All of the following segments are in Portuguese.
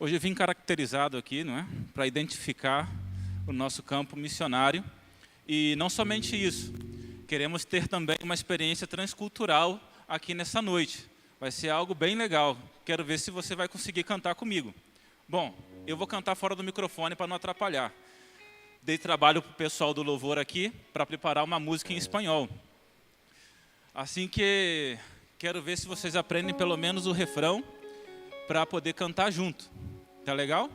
Hoje eu vim caracterizado aqui, não é? Para identificar o nosso campo missionário. E não somente isso, queremos ter também uma experiência transcultural aqui nessa noite. Vai ser algo bem legal. Quero ver se você vai conseguir cantar comigo. Bom, eu vou cantar fora do microfone para não atrapalhar. Dei trabalho para o pessoal do louvor aqui para preparar uma música em espanhol. Assim que quero ver se vocês aprendem pelo menos o refrão para poder cantar junto. Tá legal?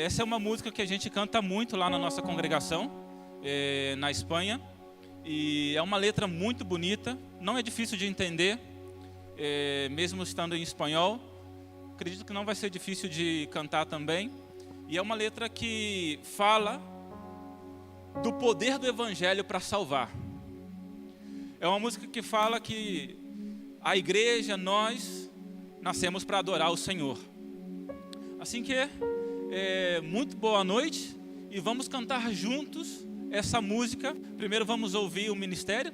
Essa é uma música que a gente canta muito lá na nossa congregação, na Espanha. E é uma letra muito bonita, não é difícil de entender, mesmo estando em espanhol. Acredito que não vai ser difícil de cantar também. E é uma letra que fala do poder do Evangelho para salvar. É uma música que fala que a igreja, nós, nascemos para adorar o Senhor. Assim que, muito boa noite e vamos cantar juntos essa música. Primeiro vamos ouvir o ministério.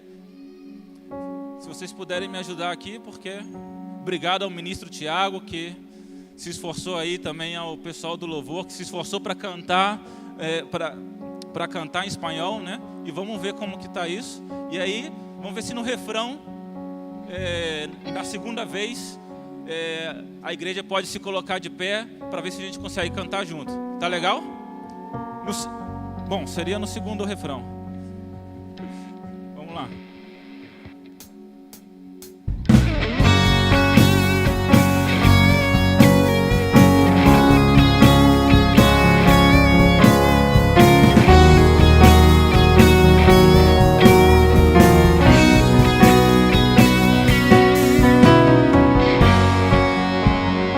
Se vocês puderem me ajudar aqui, porque obrigado ao ministro Tiago, que se esforçou aí, também ao pessoal do louvor, que se esforçou para cantar, para cantar em espanhol, né? E vamos ver como que está isso. E aí, vamos ver se no refrão, na segunda vez, a igreja pode se colocar de pé para ver se a gente consegue cantar junto. Tá legal? Bom, seria no segundo refrão. Vamos lá.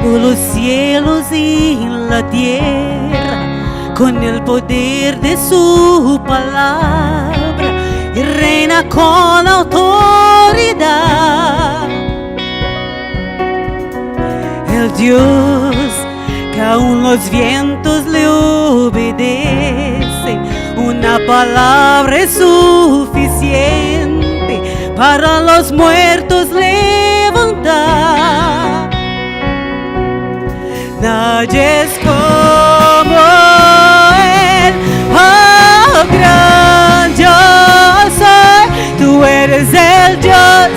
Por los cielos y la tierra, con el poder de su palabra, y reina con autoridad. El Dios que aún los vientos le obedecen, una palabra es suficiente para los muertos levantar. Nadie es como Él, oh gran yo soy. Tú eres el Dios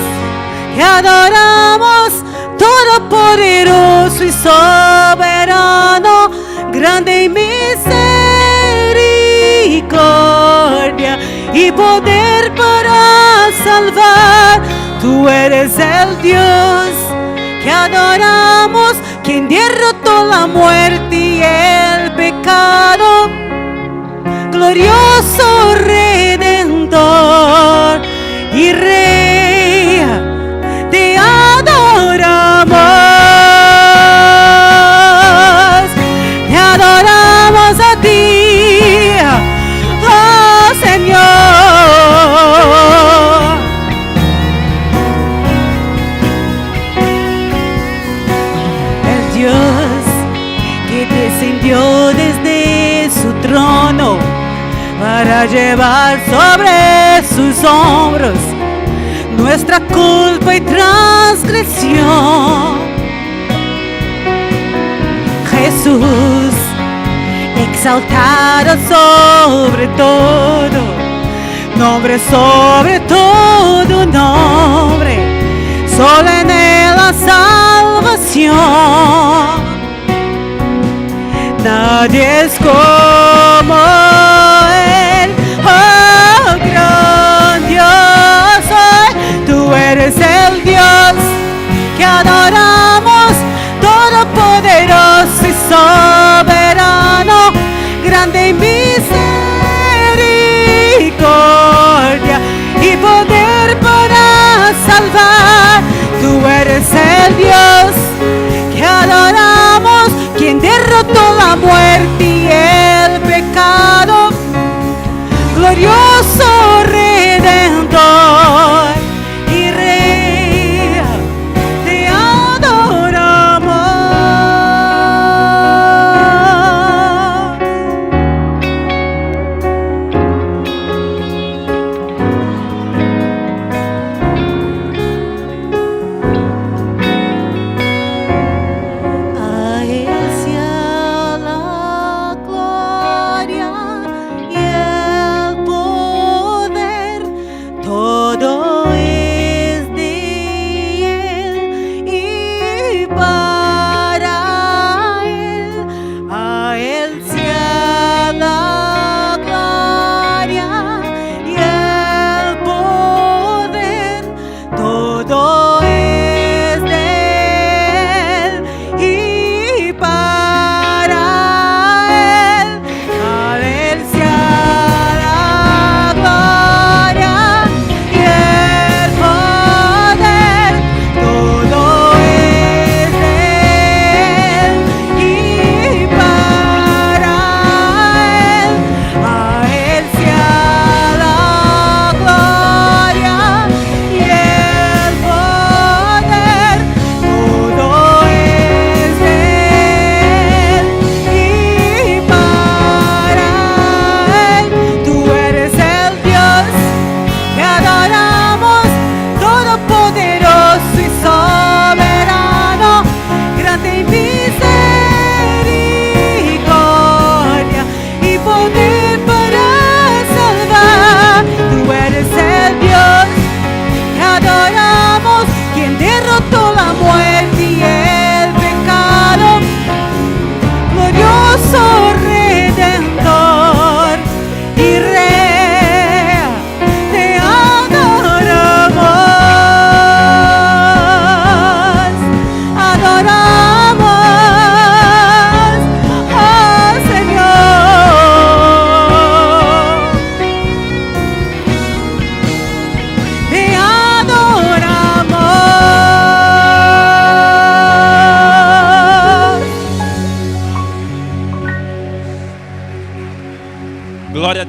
que adoramos, todopoderoso y soberano, grande en misericordia y poder para salvar. Tú eres el Dios que adoramos, quien derrotó la muerte y el pecado, glorioso Redentor y Rey, te adoramos a ti, oh Señor. Dios que descendió desde su trono para llevar sobre sus hombros nuestra culpa y transgresión. Jesús, exaltado sobre todo, nombre sobre todo nombre, solo en él la salvación. Nadie es como Él, oh gran Dios soy. Tú eres el Dios que adoramos, todopoderoso y soberano, grande en misericordia y poder para salvar. Tú eres el Dios que adoramos, quien derrotó la muerte y el pecado, glorioso Redentor y Rey, te adoramos. A Él se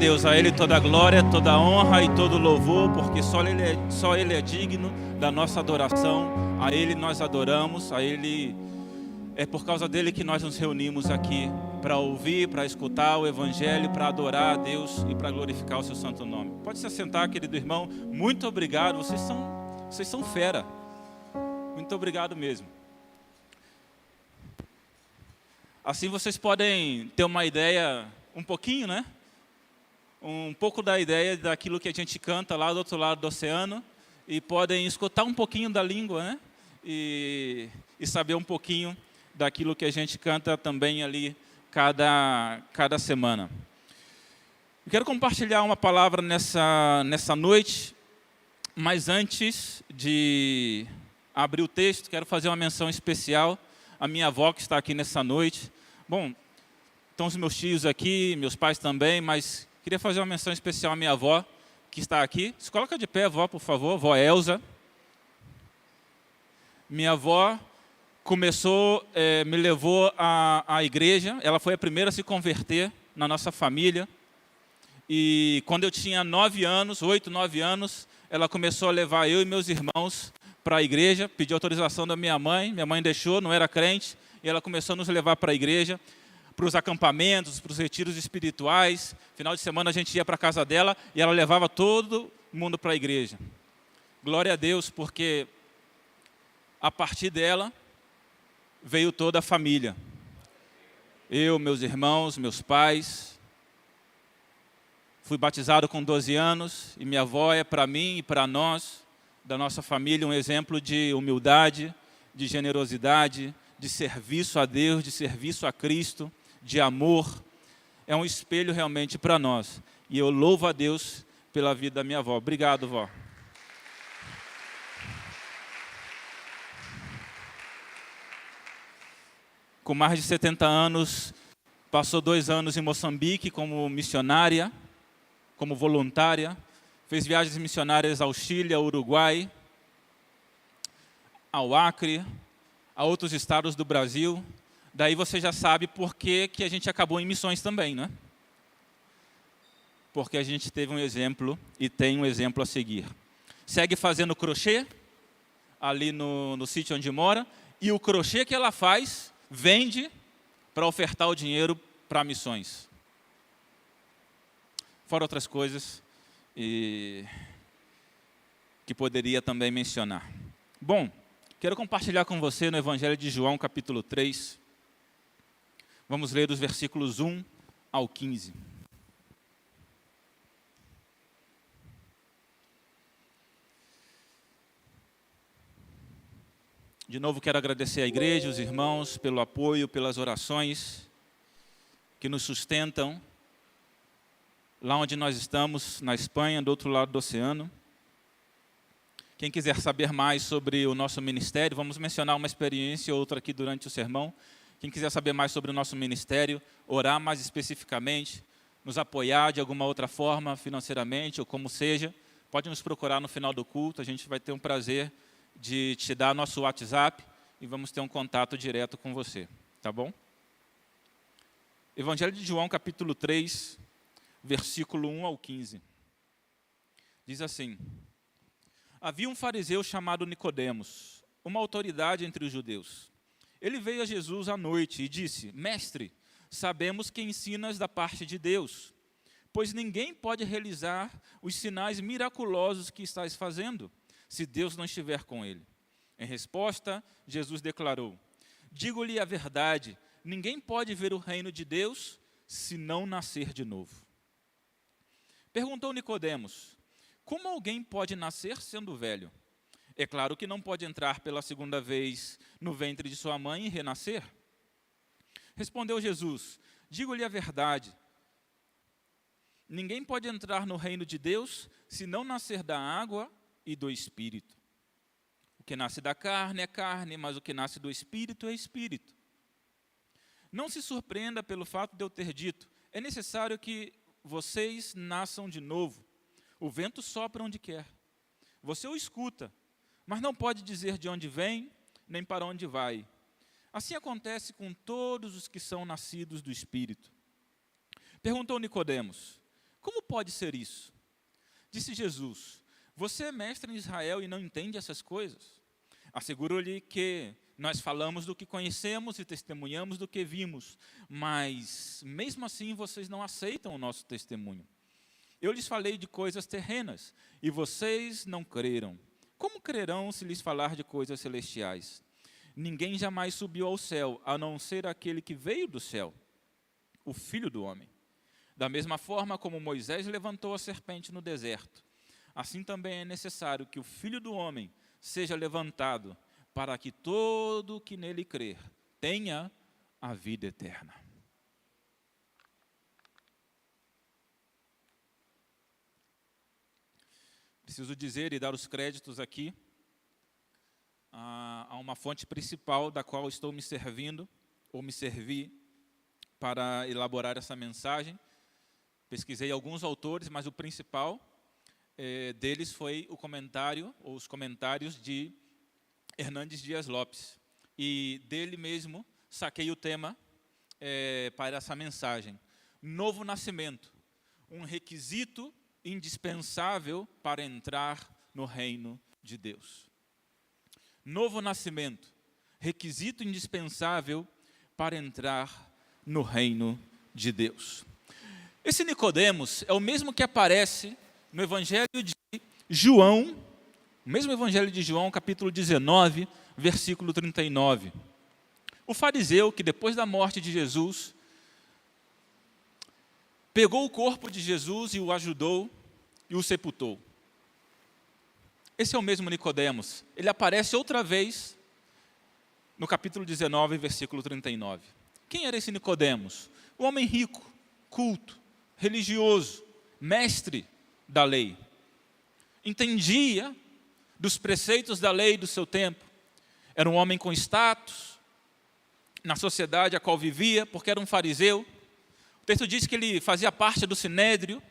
Deus, a Ele toda a glória, toda a honra e todo o louvor, porque só Ele é digno da nossa adoração. A Ele nós adoramos, a Ele é por causa dele que nós nos reunimos aqui para ouvir, para escutar o Evangelho, para adorar a Deus e para glorificar o seu santo nome. Pode se assentar, querido irmão. Muito obrigado, vocês são fera. Muito obrigado mesmo. Assim vocês podem ter uma ideia, um pouquinho, né? Um pouco da ideia daquilo que a gente canta lá do outro lado do oceano, e podem escutar um pouquinho da língua, né? E saber um pouquinho daquilo que a gente canta também ali cada semana. Eu quero compartilhar uma palavra nessa noite, mas antes de abrir o texto, quero fazer uma menção especial à minha avó que está aqui nessa noite. Bom, estão os meus tios aqui, meus pais também, mas queria fazer uma menção especial à minha avó que está aqui. Se coloca de pé, vó, por favor, vó Elza. Minha avó me levou à igreja. Ela foi a primeira a se converter na nossa família. E quando eu tinha 8, 9 anos, ela começou a levar eu e meus irmãos para a igreja, pediu autorização da minha mãe deixou, não era crente, e ela começou a nos levar para a igreja, para os acampamentos, para os retiros espirituais. Final de semana a gente ia para a casa dela e ela levava todo mundo para a igreja. Glória a Deus, porque a partir dela veio toda a família. Eu, meus irmãos, meus pais. Fui batizado com 12 anos e minha avó é para mim e para nós, da nossa família, um exemplo de humildade, de generosidade, de serviço a Deus, de serviço a Cristo, de amor. É um espelho realmente para nós. E eu louvo a Deus pela vida da minha avó. Obrigado, vó. Com mais de 70 anos, passou 2 anos em Moçambique como missionária, como voluntária. Fez viagens missionárias ao Chile, ao Uruguai, ao Acre, a outros estados do Brasil. Daí você já sabe por que a gente acabou em missões também, né? Porque a gente teve um exemplo e tem um exemplo a seguir. Segue fazendo crochê, ali no sítio onde mora, e o crochê que ela faz, vende para ofertar o dinheiro para missões. Fora outras coisas que poderia também mencionar. Bom, quero compartilhar com você no Evangelho de João, capítulo 3. Vamos ler dos versículos 1 ao 15. De novo, quero agradecer à igreja, os irmãos, pelo apoio, pelas orações que nos sustentam lá onde nós estamos, na Espanha, do outro lado do oceano. Quem quiser saber mais sobre o nosso ministério, vamos mencionar uma experiência ou outra aqui durante o sermão. Quem quiser saber mais sobre o nosso ministério, orar mais especificamente, nos apoiar de alguma outra forma, financeiramente ou como seja, pode nos procurar no final do culto. A gente vai ter um prazer de te dar nosso WhatsApp e vamos ter um contato direto com você, tá bom? Evangelho de João, capítulo 3, versículo 1 ao 15. Diz assim: havia um fariseu chamado Nicodemos, uma autoridade entre os judeus. Ele veio a Jesus à noite e disse: Mestre, sabemos que ensinas da parte de Deus, pois ninguém pode realizar os sinais miraculosos que estás fazendo, se Deus não estiver com ele. Em resposta, Jesus declarou: digo-lhe a verdade, ninguém pode ver o reino de Deus se não nascer de novo. Perguntou Nicodemos: como alguém pode nascer sendo velho? É claro que não pode entrar pela segunda vez no ventre de sua mãe e renascer. Respondeu Jesus: digo-lhe a verdade, ninguém pode entrar no reino de Deus se não nascer da água e do Espírito. O que nasce da carne é carne, mas o que nasce do Espírito é Espírito. Não se surpreenda pelo fato de eu ter dito: é necessário que vocês nasçam de novo. O vento sopra onde quer. Você o escuta, mas não pode dizer de onde vem, nem para onde vai. Assim acontece com todos os que são nascidos do Espírito. Perguntou Nicodemos: Como pode ser isso? Disse Jesus: você é mestre em Israel e não entende essas coisas? Asseguro-lhe que nós falamos do que conhecemos e testemunhamos do que vimos, mas mesmo assim vocês não aceitam o nosso testemunho. Eu lhes falei de coisas terrenas e vocês não creram. Como crerão se lhes falar de coisas celestiais? Ninguém jamais subiu ao céu, a não ser aquele que veio do céu, o Filho do Homem. Da mesma forma como Moisés levantou a serpente no deserto, assim também é necessário que o Filho do Homem seja levantado, para que todo o que nele crer tenha a vida eterna. Preciso dizer e dar os créditos aqui a uma fonte principal da qual estou me servindo, ou me servi, para elaborar essa mensagem. Pesquisei alguns autores, mas o principal deles foi o comentário, ou os comentários de Hernandes Dias Lopes. E dele mesmo saquei o tema para essa mensagem. Novo nascimento, um requisito indispensável para entrar no reino de Deus. Novo nascimento, requisito indispensável para entrar no reino de Deus. Esse Nicodemos é o mesmo que aparece no Evangelho de João, o mesmo Evangelho de João, capítulo 19, versículo 39. O fariseu que depois da morte de Jesus, pegou o corpo de Jesus e o ajudou e o sepultou. Esse é o mesmo Nicodemos. Ele aparece outra vez no capítulo 19, versículo 39. Quem era esse Nicodemos? Um homem rico, culto, religioso, mestre da lei. Entendia dos preceitos da lei do seu tempo. Era um homem com status na sociedade a qual vivia, porque era um fariseu. O texto diz que ele fazia parte do Sinédrio,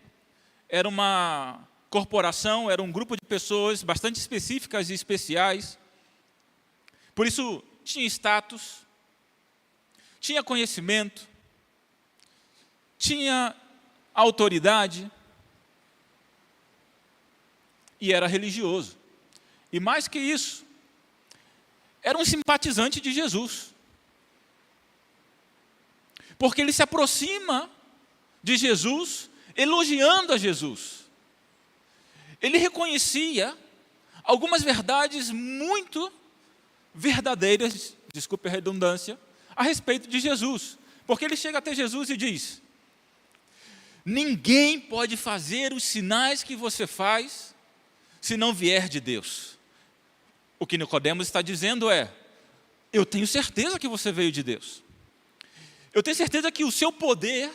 era uma corporação, era um grupo de pessoas bastante específicas e especiais. Por isso, tinha status, tinha conhecimento, tinha autoridade e era religioso. E mais que isso, era um simpatizante de Jesus. Porque ele se aproxima de Jesus, elogiando a Jesus. Ele reconhecia algumas verdades muito verdadeiras, desculpe a redundância, a respeito de Jesus. Porque ele chega até Jesus e diz: ninguém pode fazer os sinais que você faz se não vier de Deus. O que Nicodemos está dizendo é: eu tenho certeza que você veio de Deus. Eu tenho certeza que o seu poder,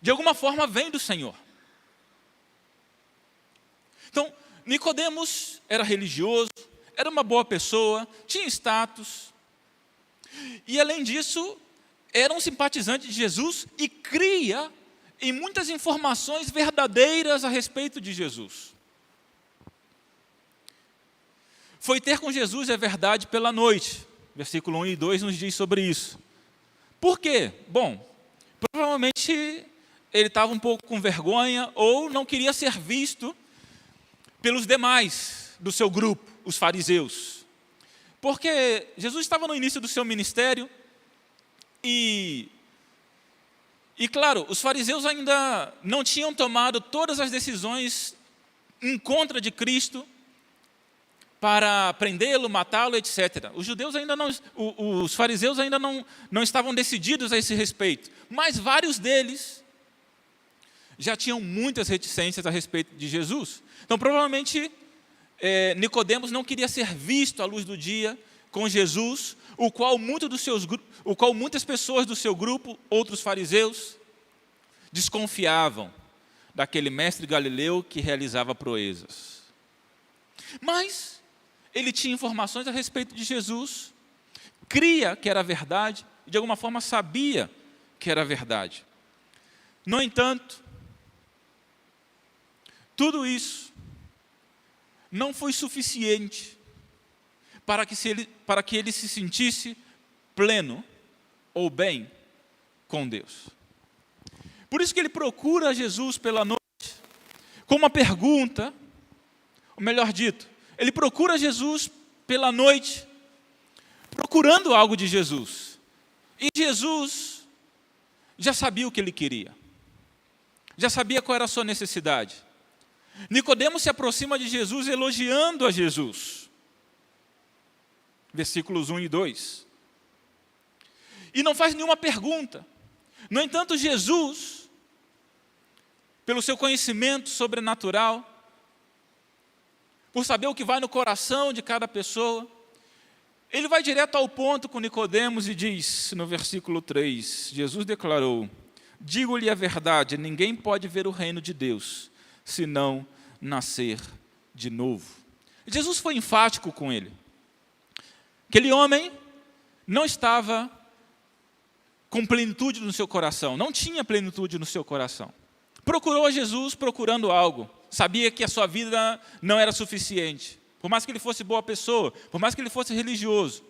de alguma forma, vem do Senhor. Então, Nicodemos era religioso, era uma boa pessoa, tinha status. E, além disso, era um simpatizante de Jesus e cria em muitas informações verdadeiras a respeito de Jesus. Foi ter com Jesus é verdade pela noite. Versículo 1 e 2 nos diz sobre isso. Por quê? Bom, provavelmente ele estava um pouco com vergonha ou não queria ser visto pelos demais do seu grupo, os fariseus. Porque Jesus estava no início do seu ministério e claro, os fariseus ainda não tinham tomado todas as decisões em contra de Cristo para prendê-lo, matá-lo, etc. Os fariseus ainda não estavam decididos a esse respeito, mas vários deles já tinham muitas reticências a respeito de Jesus. Então, provavelmente, Nicodemos não queria ser visto à luz do dia com Jesus, o qual muitas pessoas do seu grupo, outros fariseus, desconfiavam daquele mestre galileu que realizava proezas. Mas ele tinha informações a respeito de Jesus, cria que era verdade, e de alguma forma sabia que era verdade. No entanto, tudo isso não foi suficiente para que ele se sentisse pleno ou bem com Deus. Por isso que ele procura Jesus pela noite, com uma pergunta, ou melhor dito, ele procura Jesus pela noite, procurando algo de Jesus. E Jesus já sabia o que ele queria. Já sabia qual era a sua necessidade. Nicodemos se aproxima de Jesus elogiando a Jesus. Versículos 1 e 2. E não faz nenhuma pergunta. No entanto, Jesus, pelo seu conhecimento sobrenatural, por saber o que vai no coração de cada pessoa, ele vai direto ao ponto com Nicodemos e diz, no versículo 3, Jesus declarou: digo-lhe a verdade, ninguém pode ver o reino de Deus, se não nascer de novo. Jesus foi enfático com ele. Aquele homem não estava com plenitude no seu coração, não tinha plenitude no seu coração. Procurou a Jesus procurando algo, sabia que a sua vida não era suficiente. Por mais que ele fosse boa pessoa, por mais que ele fosse religioso,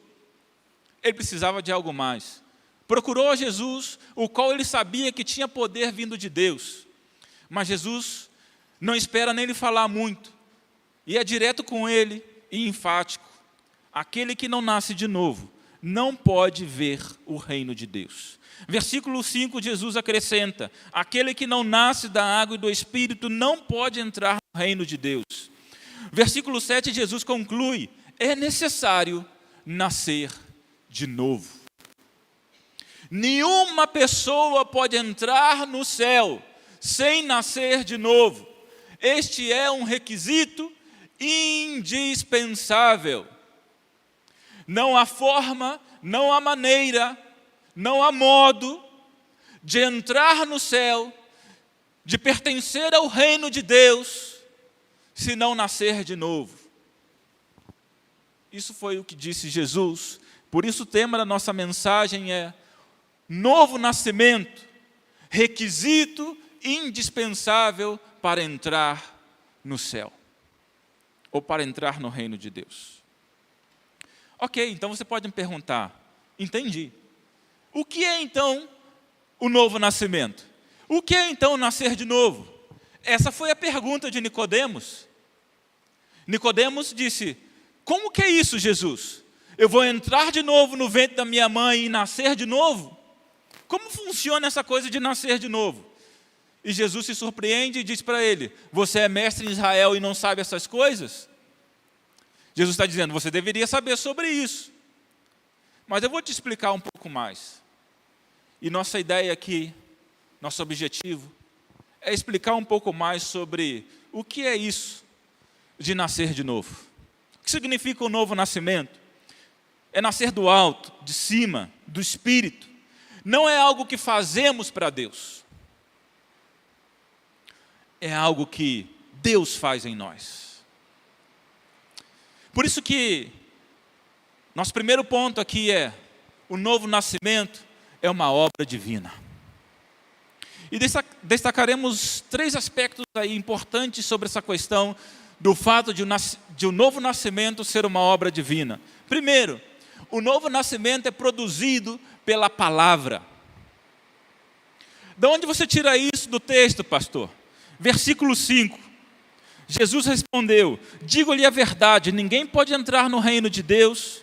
ele precisava de algo mais. Procurou a Jesus, o qual ele sabia que tinha poder vindo de Deus. Mas Jesus não espera nem ele falar muito, e é direto com ele e enfático. Aquele que não nasce de novo não pode ver o reino de Deus. Versículo 5, Jesus acrescenta: aquele que não nasce da água e do Espírito não pode entrar no reino de Deus. Versículo 7, Jesus conclui: é necessário nascer de novo. Nenhuma pessoa pode entrar no céu sem nascer de novo. Este é um requisito indispensável. Não há forma, não há maneira, não há modo de entrar no céu, de pertencer ao reino de Deus, se não nascer de novo. Isso foi o que disse Jesus. Por isso o tema da nossa mensagem é novo nascimento, requisito indispensável para entrar no céu, ou para entrar no reino de Deus. Ok, então você pode me perguntar, entendi. O que é então o novo nascimento? O que é então nascer de novo? Essa foi a pergunta de Nicodemos. Nicodemos disse: como que é isso, Jesus? Eu vou entrar de novo no ventre da minha mãe e nascer de novo? Como funciona essa coisa de nascer de novo? E Jesus se surpreende e diz para ele: você é mestre em Israel e não sabe essas coisas? Jesus está dizendo: você deveria saber sobre isso. Mas eu vou te explicar um pouco mais. E nossa ideia aqui, nosso objetivo, é explicar um pouco mais sobre o que é isso de nascer de novo. O que significa o novo nascimento? É nascer do alto, de cima, do Espírito. Não é algo que fazemos para Deus. É algo que Deus faz em nós. Por isso que nosso primeiro ponto aqui é: o novo nascimento é uma obra divina. E destacaremos 3 aspectos aí importantes sobre essa questão do fato de um novo nascimento ser uma obra divina. Primeiro, o novo nascimento é produzido pela palavra. De onde você tira isso do texto, pastor? Versículo 5. Jesus respondeu: digo-lhe a verdade, ninguém pode entrar no reino de Deus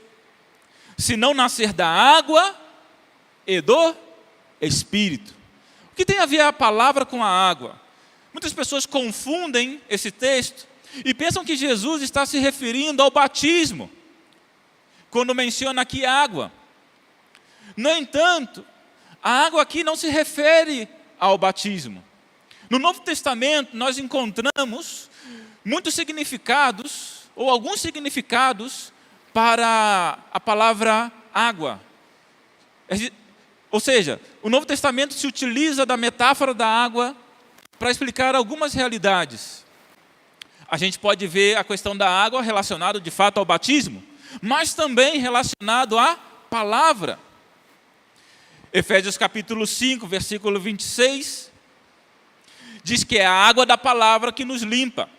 se não nascer da água e do Espírito. O que tem a ver a palavra com a água? Muitas pessoas confundem esse texto e pensam que Jesus está se referindo ao batismo, quando menciona aqui água. No entanto, a água aqui não se refere ao batismo. No Novo Testamento, nós encontramos muitos significados, ou alguns significados, para a palavra água. Ou seja, o Novo Testamento se utiliza da metáfora da água para explicar algumas realidades. A gente pode ver a questão da água relacionada de fato ao batismo, mas também relacionado à palavra. Efésios capítulo 5, versículo 26, diz que é a água da palavra que nos limpa.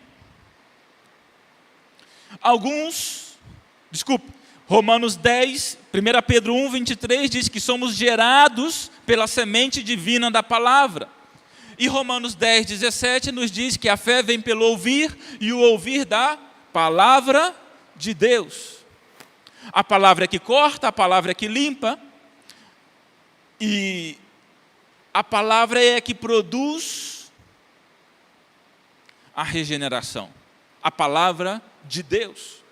Romanos 10, 1 Pedro 1, 23 diz que somos gerados pela semente divina da palavra. E Romanos 10, 17 nos diz que a fé vem pelo ouvir e o ouvir da palavra de Deus. A palavra é que corta, a palavra é que limpa, e a palavra é que produz a regeneração. A palavra de Deus.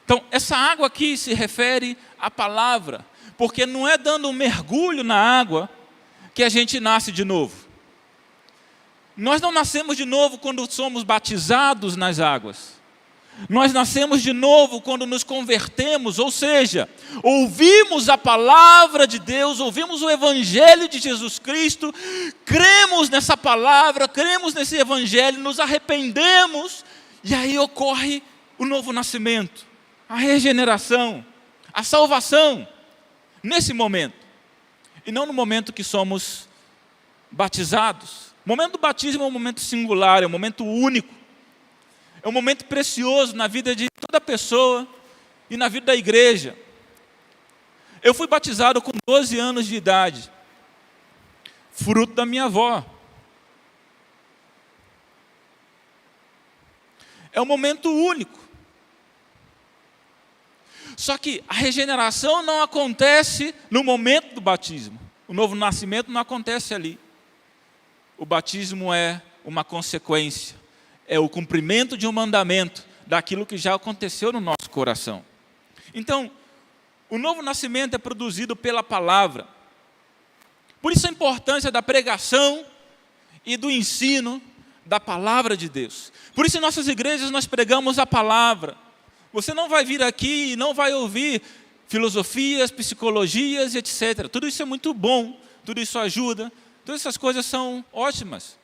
Então, essa água aqui se refere à palavra, porque não é dando um mergulho na água que a gente nasce de novo. Nós não nascemos de novo quando somos batizados nas águas. Nós nascemos de novo quando nos convertemos, ou seja, ouvimos a palavra de Deus, ouvimos o Evangelho de Jesus Cristo, cremos nessa palavra, cremos nesse Evangelho, nos arrependemos, e aí ocorre o novo nascimento, a regeneração, a salvação, nesse momento, e não no momento que somos batizados. O momento do batismo é um momento singular, é um momento único, é um momento precioso na vida de toda pessoa e na vida da igreja. Eu fui batizado com 12 anos de idade, fruto da minha avó. É um momento único. Só que a regeneração não acontece no momento do batismo. O novo nascimento não acontece ali. O batismo é uma consequência, é o cumprimento de um mandamento daquilo que já aconteceu no nosso coração. Então, o novo nascimento é produzido pela palavra. Por isso a importância da pregação e do ensino da palavra de Deus. Por isso em nossas igrejas nós pregamos a palavra. Você não vai vir aqui e não vai ouvir filosofias, psicologias, etc. Tudo isso é muito bom, tudo isso ajuda, todas essas coisas são ótimas.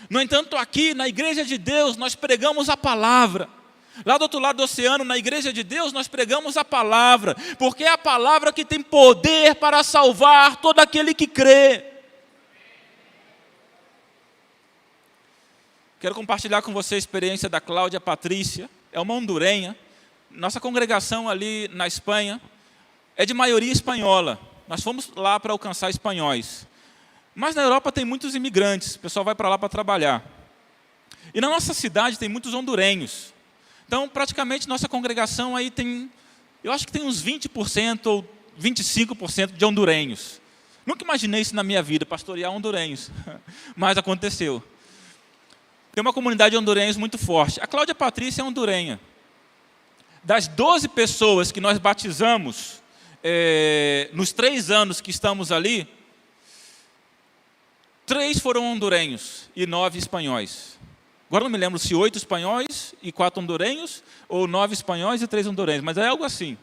No entanto, aqui na igreja de Deus, nós pregamos a palavra. Lá do outro lado do oceano, na igreja de Deus, nós pregamos a palavra, porque é a palavra que tem poder para salvar todo aquele que crê. Quero compartilhar com você a experiência da Cláudia Patrícia, é uma hondurenha. Nossa congregação ali na Espanha é de maioria espanhola. Nós fomos lá para alcançar espanhóis. Mas na Europa tem muitos imigrantes, o pessoal vai para lá para trabalhar. E na nossa cidade tem muitos hondurenhos. Então, praticamente, nossa congregação aí tem, eu acho que tem uns 20% ou 25% de hondurenhos. Nunca imaginei isso na minha vida, pastorear hondurenhos, mas aconteceu. Tem uma comunidade de hondurenhos muito forte. A Cláudia Patrícia é hondurenha. Das 12 pessoas que nós batizamos, nos 3 anos que estamos ali, 3 foram hondurenhos e 9 espanhóis. Agora não me lembro se 8 espanhóis e 4 hondurenhos, ou 9 espanhóis e 3 hondurenhos, mas é algo assim.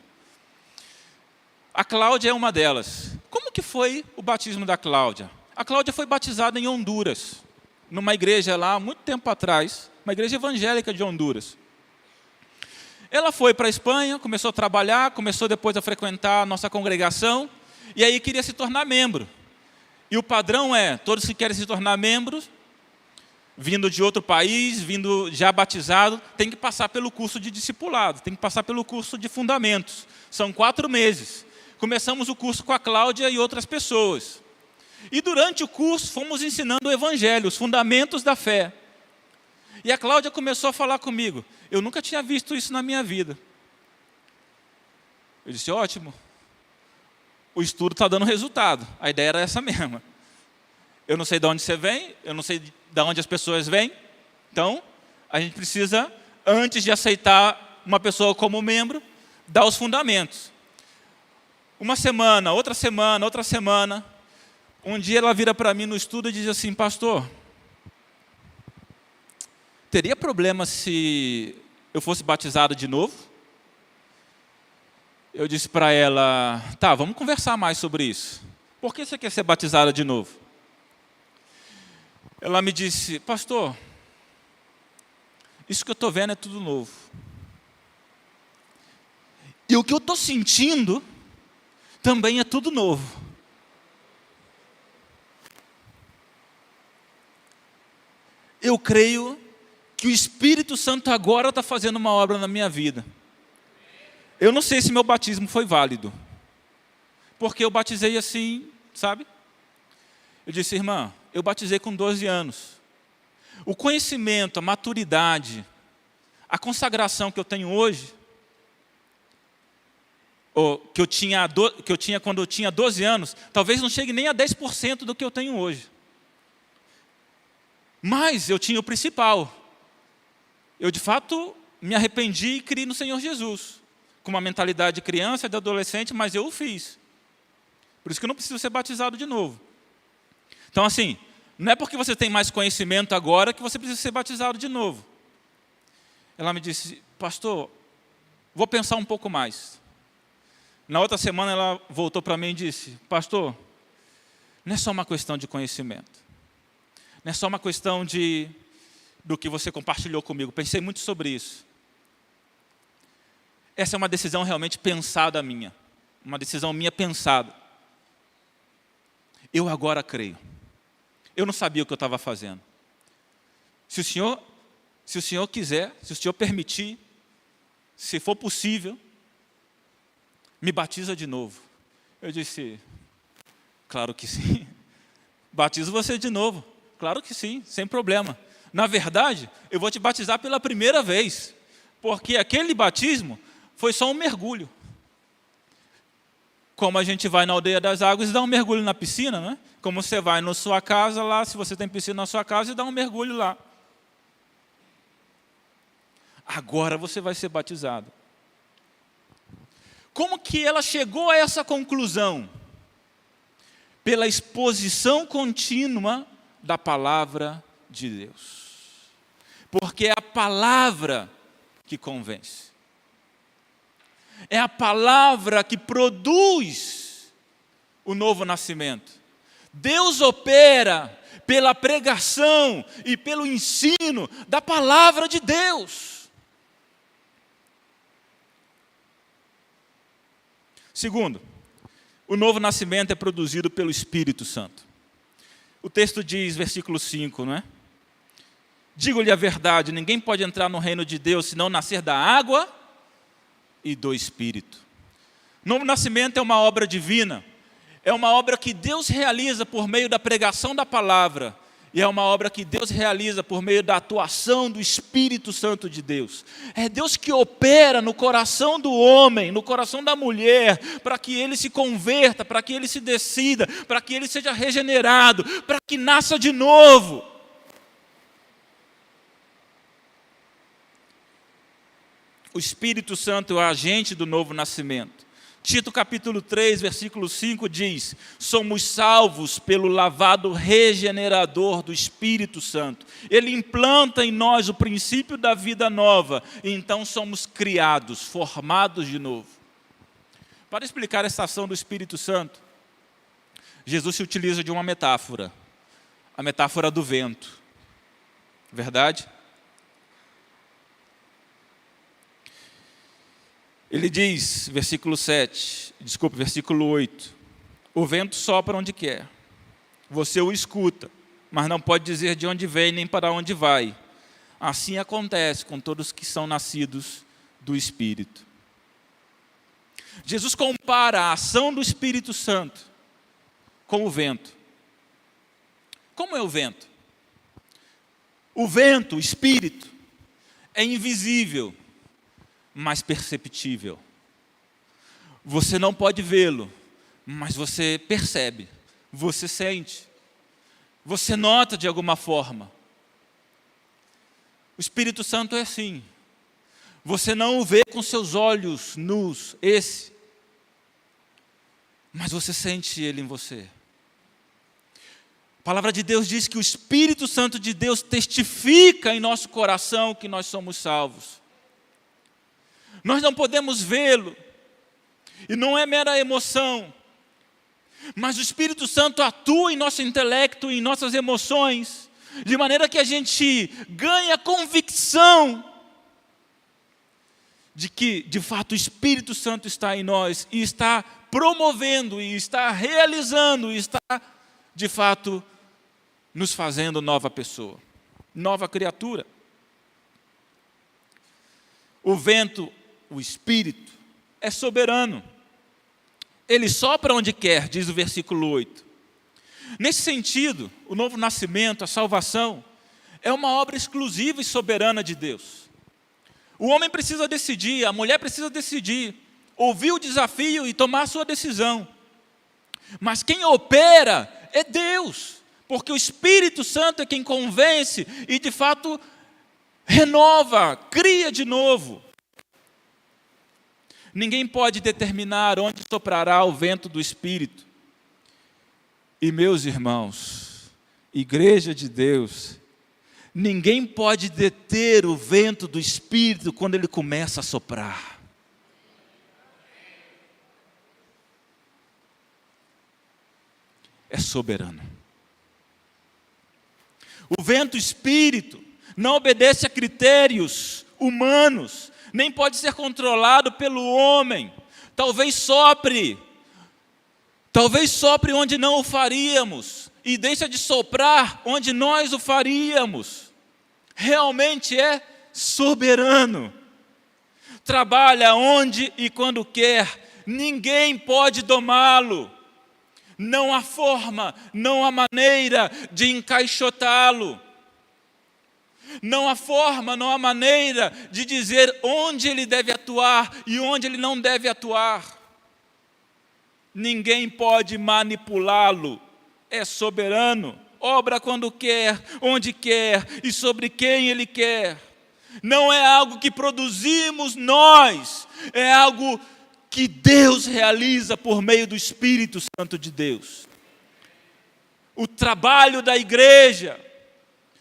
A Cláudia é uma delas. Como que foi o batismo da Cláudia? A Cláudia foi batizada em Honduras, numa igreja lá, há muito tempo atrás, uma igreja evangélica de Honduras. Ela foi para a Espanha, começou a trabalhar, começou depois a frequentar a nossa congregação, e aí queria se tornar membro. E o padrão é, todos que querem se tornar membros, vindo de outro país, vindo já batizado, tem que passar pelo curso de discipulado, tem que passar pelo curso de fundamentos. São 4 meses. Começamos o curso com a Cláudia e outras pessoas. E durante o curso fomos ensinando o Evangelho, os fundamentos da fé. E a Cláudia começou a falar comigo. Eu nunca tinha visto isso na minha vida. Eu disse, ótimo. O estudo está dando resultado. A ideia era essa mesma. Eu não sei de onde você vem, eu não sei de onde as pessoas vêm. Então, a gente precisa, antes de aceitar uma pessoa como membro, dar os fundamentos. Uma semana, outra semana, outra semana. Um dia ela vira para mim no estudo e diz assim, pastor, teria problema se eu fosse batizado de novo? Eu disse para ela, tá, vamos conversar mais sobre isso. Por que você quer ser batizada de novo? Ela me disse, pastor, isso que eu estou vendo é tudo novo. E o que eu estou sentindo também é tudo novo. Eu creio que o Espírito Santo agora está fazendo uma obra na minha vida. Eu não sei se meu batismo foi válido, porque eu batizei assim, sabe? Eu disse, irmã, eu batizei com 12 anos. O conhecimento, a maturidade, a consagração que eu tenho hoje, ou que eu tinha quando eu tinha 12 anos, talvez não chegue nem a 10% do que eu tenho hoje. Mas eu tinha o principal. Eu, de fato, me arrependi e criei no Senhor Jesus. Com uma mentalidade de criança, de adolescente, mas eu o fiz. Por isso que eu não preciso ser batizado de novo. Então, assim, não é porque você tem mais conhecimento agora que você precisa ser batizado de novo. Ela me disse, pastor, vou pensar um pouco mais. Na outra semana ela voltou para mim e disse, pastor, não é só uma questão de conhecimento. Não é só uma questão do que você compartilhou comigo. Pensei muito sobre isso. Essa é uma decisão realmente pensada minha. Uma decisão minha pensada. Eu agora creio. Eu não sabia o que eu estava fazendo. Se o Senhor quiser, se o Senhor permitir, se for possível, me batiza de novo. Eu disse, claro que sim. Batizo você de novo. Claro que sim, sem problema. Na verdade, eu vou te batizar pela primeira vez, porque aquele batismo foi só um mergulho. Como a gente vai na aldeia das águas e dá um mergulho na piscina, né? Como você vai na sua casa lá, se você tem piscina na sua casa, e dá um mergulho lá. Agora você vai ser batizado. Como que ela chegou a essa conclusão? Pela exposição contínua da palavra de Deus. Porque é a palavra que convence. É a palavra que produz o novo nascimento. Deus opera pela pregação e pelo ensino da palavra de Deus. Segundo, o novo nascimento é produzido pelo Espírito Santo. O texto diz, versículo 5, não é? Digo-lhe a verdade, ninguém pode entrar no reino de Deus se não nascer da água e do Espírito. O novo nascimento é uma obra divina, é uma obra que Deus realiza por meio da pregação da palavra, e é uma obra que Deus realiza por meio da atuação do Espírito Santo de Deus. É Deus que opera no coração do homem, no coração da mulher, para que ele se converta, para que ele se decida, para que ele seja regenerado, para que nasça de novo. O Espírito Santo é o agente do novo nascimento. Tito capítulo 3, versículo 5 diz, somos salvos pelo lavado regenerador do Espírito Santo. Ele implanta em nós o princípio da vida nova, e então somos criados, formados de novo. Para explicar essa ação do Espírito Santo, Jesus se utiliza de uma metáfora, a metáfora do vento. Verdade? Ele diz, versículo 8, o vento sopra onde quer, você o escuta, mas não pode dizer de onde vem nem para onde vai. Assim acontece com todos que são nascidos do Espírito. Jesus compara a ação do Espírito Santo com o vento. Como é o vento? O vento, o Espírito, é invisível, mas perceptível. Você não pode vê-lo, mas você percebe, você sente, você nota de alguma forma. O Espírito Santo é assim. Você não o vê com seus olhos nus, mas você sente ele em você. A palavra de Deus diz que o Espírito Santo de Deus testifica em nosso coração que nós somos salvos. Nós não podemos vê-lo, e não é mera emoção, mas o Espírito Santo atua em nosso intelecto, em nossas emoções, de maneira que a gente ganha convicção de que, de fato, o Espírito Santo está em nós, e está promovendo, e está realizando, e está, de fato, nos fazendo nova pessoa, nova criatura. O vento, o Espírito, é soberano. Ele sopra onde quer, diz o versículo 8. Nesse sentido, o novo nascimento, a salvação, é uma obra exclusiva e soberana de Deus. O homem precisa decidir, a mulher precisa decidir, ouvir o desafio e tomar a sua decisão. Mas quem opera é Deus, porque o Espírito Santo é quem convence e, de fato, renova, cria de novo. Ninguém pode determinar onde soprará o vento do Espírito. E, meus irmãos, igreja de Deus, ninguém pode deter o vento do Espírito quando ele começa a soprar. É soberano. O vento Espírito não obedece a critérios humanos, nem pode ser controlado pelo homem. Talvez sopre onde não o faríamos, e deixa de soprar onde nós o faríamos. Realmente é soberano. Trabalha onde e quando quer, ninguém pode domá-lo. Não há forma, não há maneira de encaixotá-lo. Não há forma, não há maneira de dizer onde ele deve atuar e onde ele não deve atuar. Ninguém pode manipulá-lo. É soberano. Obra quando quer, onde quer e sobre quem ele quer. Não é algo que produzimos nós, é algo que Deus realiza por meio do Espírito Santo de Deus. O trabalho da igreja,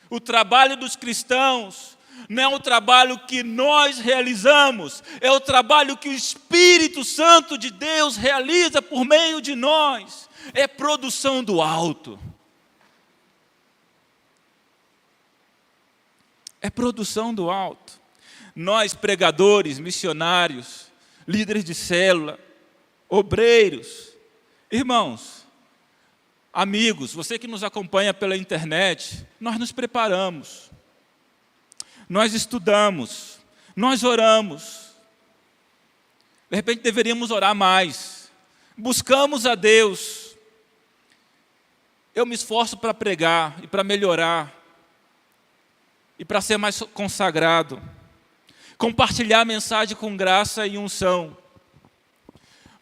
o trabalho dos cristãos, não é o trabalho que nós realizamos, é o trabalho que o Espírito Santo de Deus realiza por meio de nós. É produção do alto. É produção do alto. Nós, pregadores, missionários, líderes de célula, obreiros, irmãos, amigos, você que nos acompanha pela internet, nós nos preparamos, nós estudamos, nós oramos. De repente deveríamos orar mais, buscamos a Deus. Eu me esforço para pregar e para melhorar, e para ser mais consagrado, compartilhar a mensagem com graça e unção.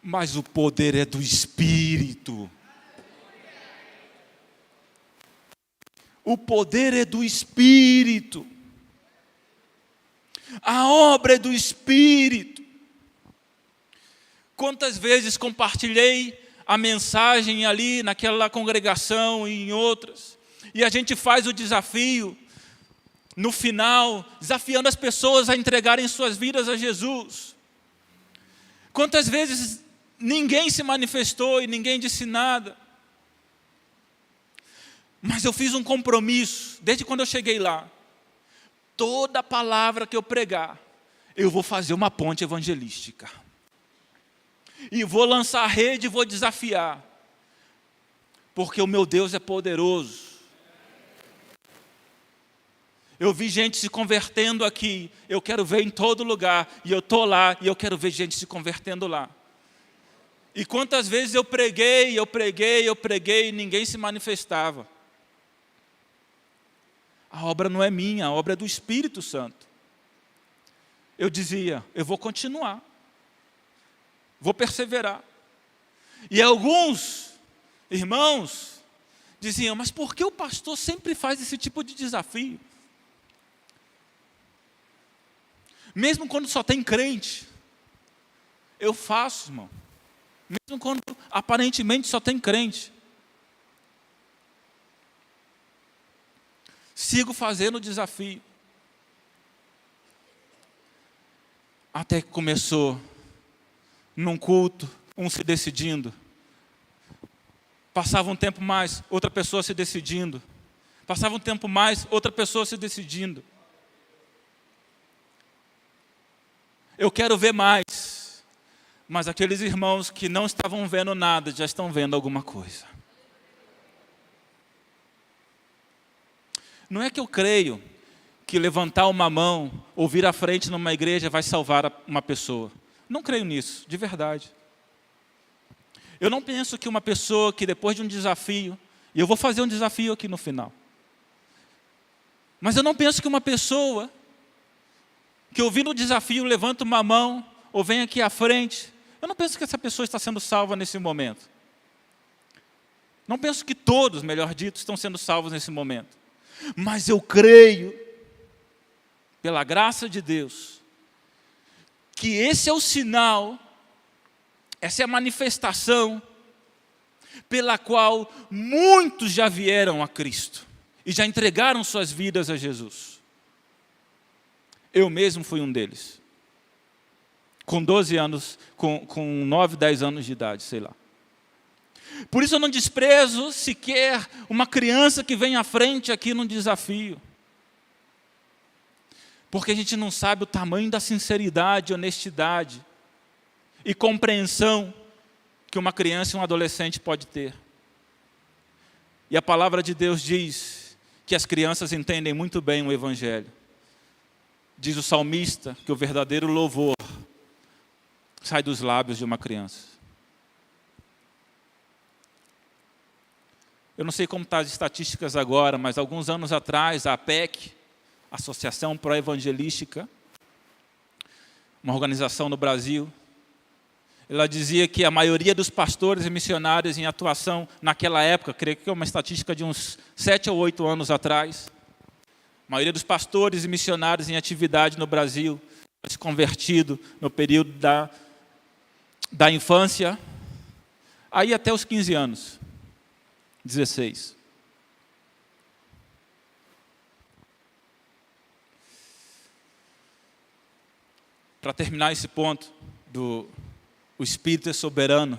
Mas o poder é do Espírito. O poder é do Espírito. A obra é do Espírito. Quantas vezes compartilhei a mensagem ali naquela congregação e em outras, e a gente faz o desafio, no final, desafiando as pessoas a entregarem suas vidas a Jesus. Quantas vezes ninguém se manifestou e ninguém disse nada. Mas eu fiz um compromisso, desde quando eu cheguei lá. Toda palavra que eu pregar, eu vou fazer uma ponte evangelística. E vou lançar a rede e vou desafiar. Porque o meu Deus é poderoso. Eu vi gente se convertendo aqui, eu quero ver em todo lugar, e eu estou lá, e eu quero ver gente se convertendo lá. E quantas vezes eu preguei, e ninguém se manifestava. A obra não é minha, a obra é do Espírito Santo. Eu dizia, eu vou continuar, vou perseverar. E alguns irmãos diziam, mas por que o pastor sempre faz esse tipo de desafio? Mesmo quando só tem crente, eu faço, irmão. Mesmo quando aparentemente só tem crente. Sigo fazendo o desafio. Até que começou, num culto, um se decidindo. Passava um tempo mais, outra pessoa se decidindo. Passava um tempo mais, outra pessoa se decidindo. Eu quero ver mais, mas aqueles irmãos que não estavam vendo nada, já estão vendo alguma coisa. Não é que eu creio que levantar uma mão ou vir à frente numa igreja vai salvar uma pessoa. Não creio nisso, de verdade. Eu não penso que uma pessoa que depois de um desafio, E eu vou fazer um desafio aqui no final. Mas eu não penso que uma pessoa que ouvindo o desafio levanta uma mão ou vem aqui à frente, eu não penso que essa pessoa está sendo salva nesse momento. Não penso que todos, melhor dito, estão sendo salvos nesse momento. Mas eu creio, pela graça de Deus, que esse é o sinal, essa é a manifestação pela qual muitos já vieram a Cristo e já entregaram suas vidas a Jesus. Eu mesmo fui um deles. Com 12 anos, com 9, 10 anos de idade, sei lá. Por isso eu não desprezo sequer uma criança que vem à frente aqui num desafio. Porque a gente não sabe o tamanho da sinceridade, honestidade e compreensão que uma criança e um adolescente pode ter. E a palavra de Deus diz que as crianças entendem muito bem o Evangelho. Diz o salmista que o verdadeiro louvor sai dos lábios de uma criança. Eu não sei como estão as estatísticas agora, mas alguns anos atrás, a APEC, Associação Pró-Evangelística, uma organização no Brasil, ela dizia que a maioria dos pastores e missionários em atuação naquela época, creio que é uma estatística de uns 7 ou 8 anos atrás, a maioria dos pastores e missionários em atividade no Brasil se convertido no período da infância, aí até os 15 anos. 16. Para terminar esse ponto o Espírito é soberano,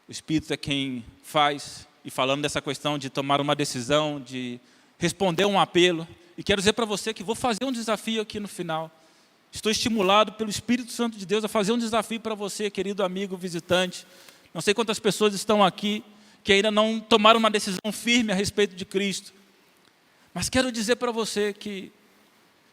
o Espírito é quem faz, e falando dessa questão de tomar uma decisão, de responder um apelo, e quero dizer para você que vou fazer um desafio aqui no final. Estou estimulado pelo Espírito Santo de Deus a fazer um desafio para você, querido amigo visitante. Não sei quantas pessoas estão aqui que ainda não tomaram uma decisão firme a respeito de Cristo. Mas quero dizer para você que,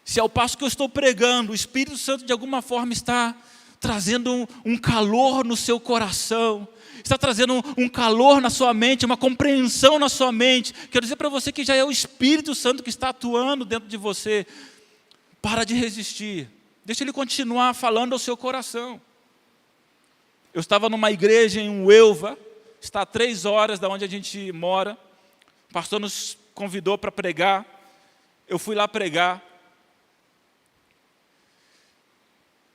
se ao passo que eu estou pregando, o Espírito Santo de alguma forma está trazendo um calor no seu coração, está trazendo um calor na sua mente, uma compreensão na sua mente, quero dizer para você que já é o Espírito Santo que está atuando dentro de você. Para de resistir, deixa Ele continuar falando ao seu coração. Eu estava numa igreja em Uelva, está a 3 horas da onde a gente mora. O pastor nos convidou para pregar. Eu fui lá pregar.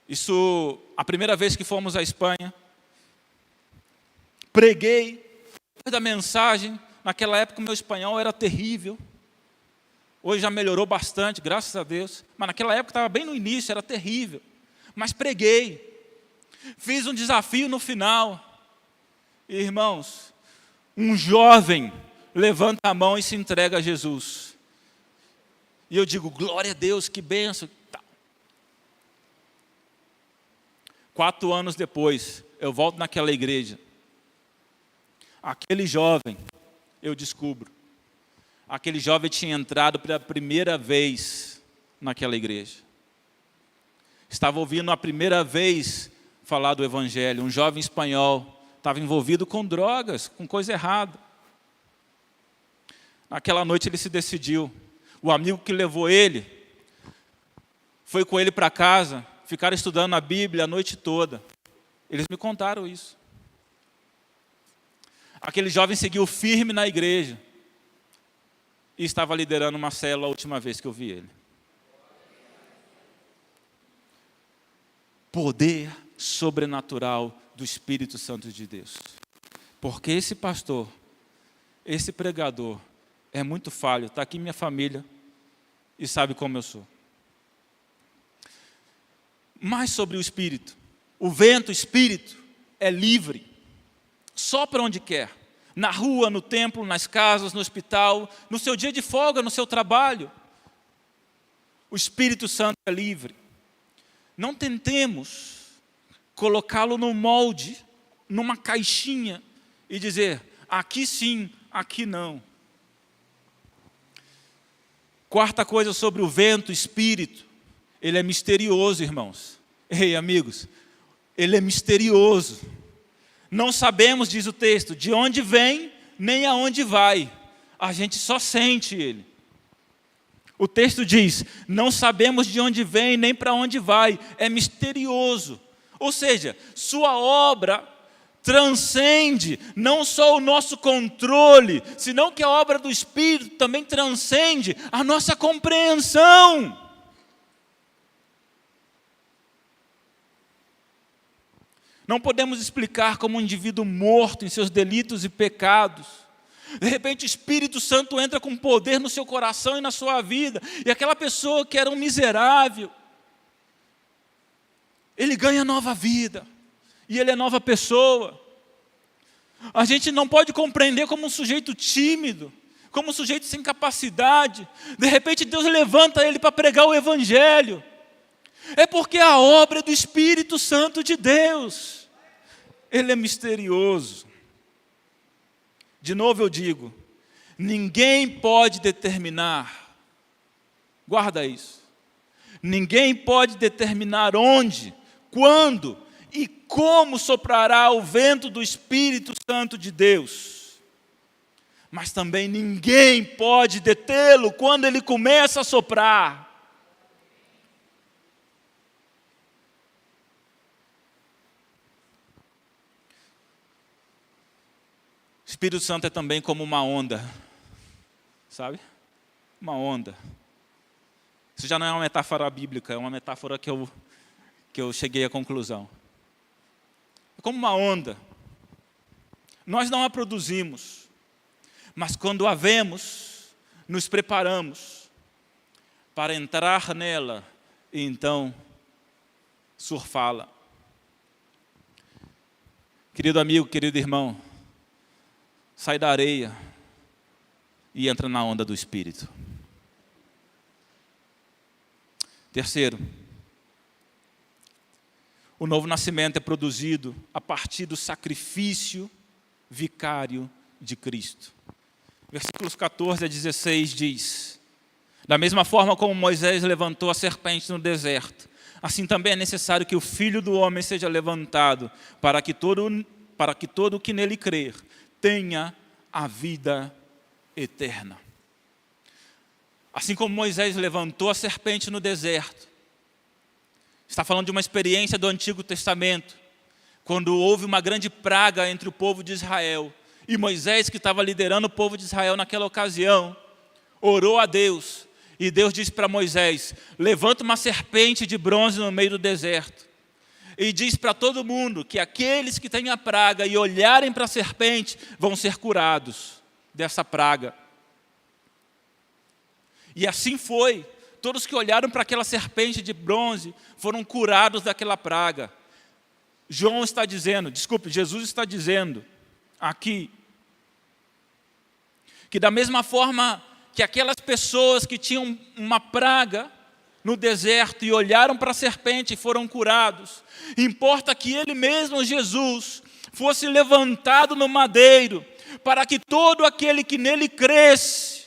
Isso, a primeira vez que fomos à Espanha. Preguei. Depois da mensagem, naquela época o meu espanhol era terrível. Hoje já melhorou bastante, graças a Deus. Mas naquela época estava bem no início, era terrível. Mas preguei. Fiz um desafio no final. Irmãos, um jovem levanta a mão e se entrega a Jesus. E eu digo, glória a Deus, que bênção. 4 anos depois, eu volto naquela igreja. Aquele jovem, eu descubro, aquele jovem tinha entrado pela primeira vez naquela igreja. Estava ouvindo a primeira vez falar do Evangelho, um jovem espanhol. Estava envolvido com drogas, com coisa errada. Naquela noite ele se decidiu. O amigo que levou ele, foi com ele para casa, ficaram estudando a Bíblia a noite toda. Eles me contaram isso. Aquele jovem seguiu firme na igreja e estava liderando uma célula a última vez que eu vi ele. Poder sobrenatural do Espírito Santo de Deus. Porque esse pastor, esse pregador, é muito falho. Está aqui minha família e sabe como eu sou. Mais sobre o Espírito. O vento, o Espírito, é livre. Sopra onde quer. Na rua, no templo, nas casas, no hospital, no seu dia de folga, no seu trabalho. O Espírito Santo é livre. Não tentemos colocá-lo no molde, numa caixinha e dizer, aqui sim, aqui não. Quarta coisa sobre o vento, Espírito, ele é misterioso, irmãos. Ei, amigos, ele é misterioso. Não sabemos, diz o texto, de onde vem, nem aonde vai, a gente só sente ele. O texto diz, não sabemos de onde vem nem para onde vai, é misterioso. Ou seja, sua obra transcende não só o nosso controle, senão que a obra do Espírito também transcende a nossa compreensão. Não podemos explicar como um indivíduo morto em seus delitos e pecados. De repente o Espírito Santo entra com poder no seu coração e na sua vida, e aquela pessoa que era um miserável, ele ganha nova vida, e ele é nova pessoa. A gente não pode compreender como um sujeito tímido, como um sujeito sem capacidade. De repente Deus levanta ele para pregar o Evangelho. É porque a obra é do Espírito Santo de Deus. Ele é misterioso. De novo eu digo, ninguém pode determinar, guarda isso, ninguém pode determinar onde, quando e como soprará o vento do Espírito Santo de Deus. Mas também ninguém pode detê-lo quando ele começa a soprar. O Espírito Santo é também como uma onda, sabe? Uma onda. Isso já não é uma metáfora bíblica, é uma metáfora que eu cheguei à conclusão. É como uma onda. Nós não a produzimos, mas quando a vemos, nos preparamos para entrar nela e então surfá-la. Querido amigo, querido irmão, sai da areia e entra na onda do Espírito. Terceiro, o novo nascimento é produzido a partir do sacrifício vicário de Cristo. Versículos 14 a 16 diz, da mesma forma como Moisés levantou a serpente no deserto, assim também é necessário que o Filho do Homem seja levantado, para que todo o que nele crer tenha a vida eterna. Assim como Moisés levantou a serpente no deserto, está falando de uma experiência do Antigo Testamento, quando houve uma grande praga entre o povo de Israel, e Moisés, que estava liderando o povo de Israel naquela ocasião, orou a Deus, e Deus disse para Moisés, levanta uma serpente de bronze no meio do deserto, e diz para todo mundo que aqueles que têm a praga e olharem para a serpente vão ser curados dessa praga. E assim foi. Todos que olharam para aquela serpente de bronze foram curados daquela praga. Jesus está dizendo aqui que da mesma forma que aquelas pessoas que tinham uma praga no deserto e olharam para a serpente e foram curados, importa que ele mesmo, Jesus, fosse levantado no madeiro, para que todo aquele que nele cresce,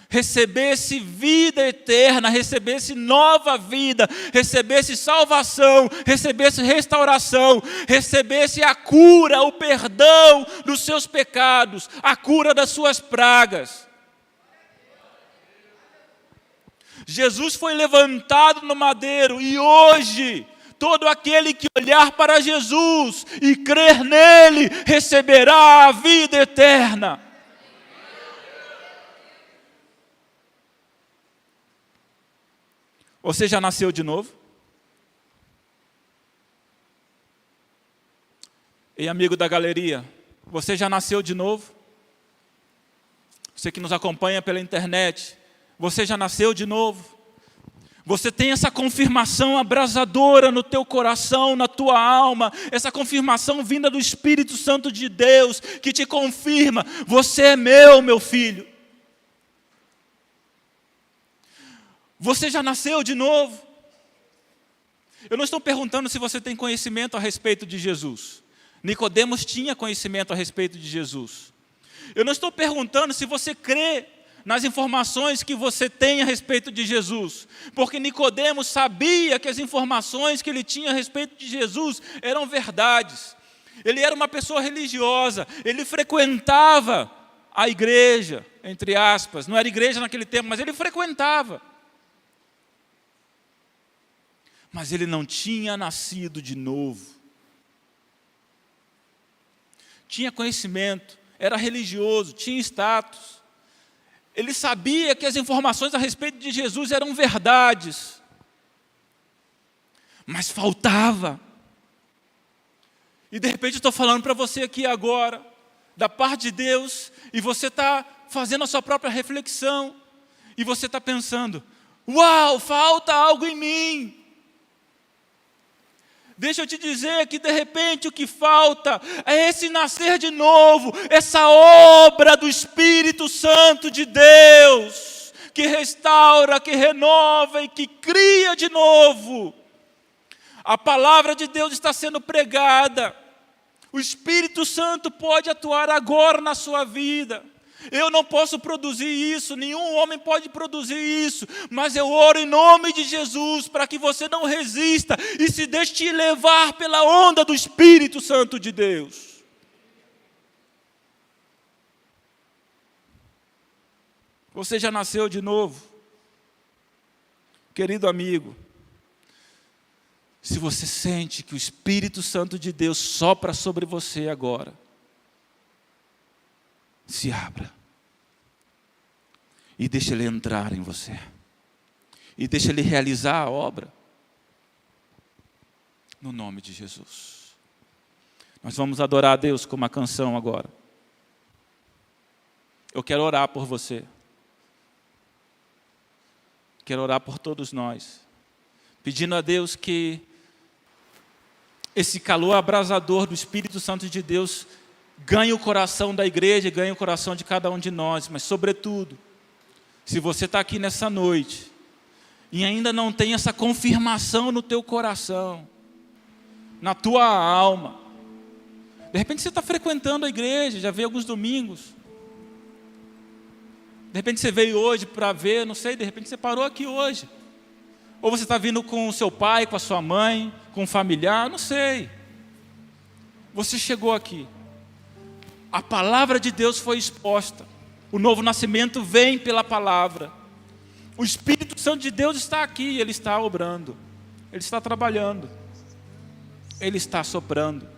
recebesse vida eterna, recebesse nova vida, recebesse salvação, recebesse restauração, recebesse a cura, o perdão dos seus pecados, a cura das suas pragas. Jesus foi levantado no madeiro e hoje, todo aquele que olhar para Jesus e crer nele, receberá a vida eterna. Você já nasceu de novo? Ei, amigo da galeria, você já nasceu de novo? Você que nos acompanha pela internet, você já nasceu de novo? Você tem essa confirmação abrasadora no teu coração, na tua alma, essa confirmação vinda do Espírito Santo de Deus, que te confirma, você é meu filho. Você já nasceu de novo? Eu não estou perguntando se você tem conhecimento a respeito de Jesus. Nicodemos tinha conhecimento a respeito de Jesus. Eu não estou perguntando se você crê nas informações que você tem a respeito de Jesus, porque Nicodemos sabia que as informações que ele tinha a respeito de Jesus eram verdades. Ele era uma pessoa religiosa, ele frequentava a igreja, entre aspas. Não era igreja naquele tempo, mas ele frequentava. Mas ele não tinha nascido de novo. Tinha conhecimento, era religioso, tinha status. Ele sabia que as informações a respeito de Jesus eram verdades. Mas faltava. E de repente eu estou falando para você aqui agora, da parte de Deus, e você está fazendo a sua própria reflexão, e você está pensando, uau, falta algo em mim. Deixa eu te dizer que de repente o que falta é esse nascer de novo, essa obra do Espírito Santo de Deus, que restaura, que renova e que cria de novo. A palavra de Deus está sendo pregada, o Espírito Santo pode atuar agora na sua vida. Eu não posso produzir isso, nenhum homem pode produzir isso, mas eu oro em nome de Jesus para que você não resista e se deixe levar pela onda do Espírito Santo de Deus. Você já nasceu de novo? Querido amigo, se você sente que o Espírito Santo de Deus sopra sobre você agora, se abra e deixa Ele entrar em você e deixa Ele realizar a obra no nome de Jesus. Nós vamos adorar a Deus com uma canção agora. Eu quero orar por você, quero orar por todos nós, pedindo a Deus que esse calor abrasador do Espírito Santo de Deus ganhe o coração da igreja, ganhe o coração de cada um de nós, mas sobretudo, se você está aqui nessa noite e ainda não tem essa confirmação no teu coração, na tua alma, de repente você está frequentando a igreja, já veio alguns domingos, de repente você veio hoje para ver, não sei, de repente você parou aqui hoje, ou você está vindo com o seu pai, com a sua mãe, com um familiar, não sei, você chegou aqui, a palavra de Deus foi exposta, o novo nascimento vem pela palavra, o Espírito Santo de Deus está aqui, Ele está obrando, Ele está trabalhando, Ele está soprando.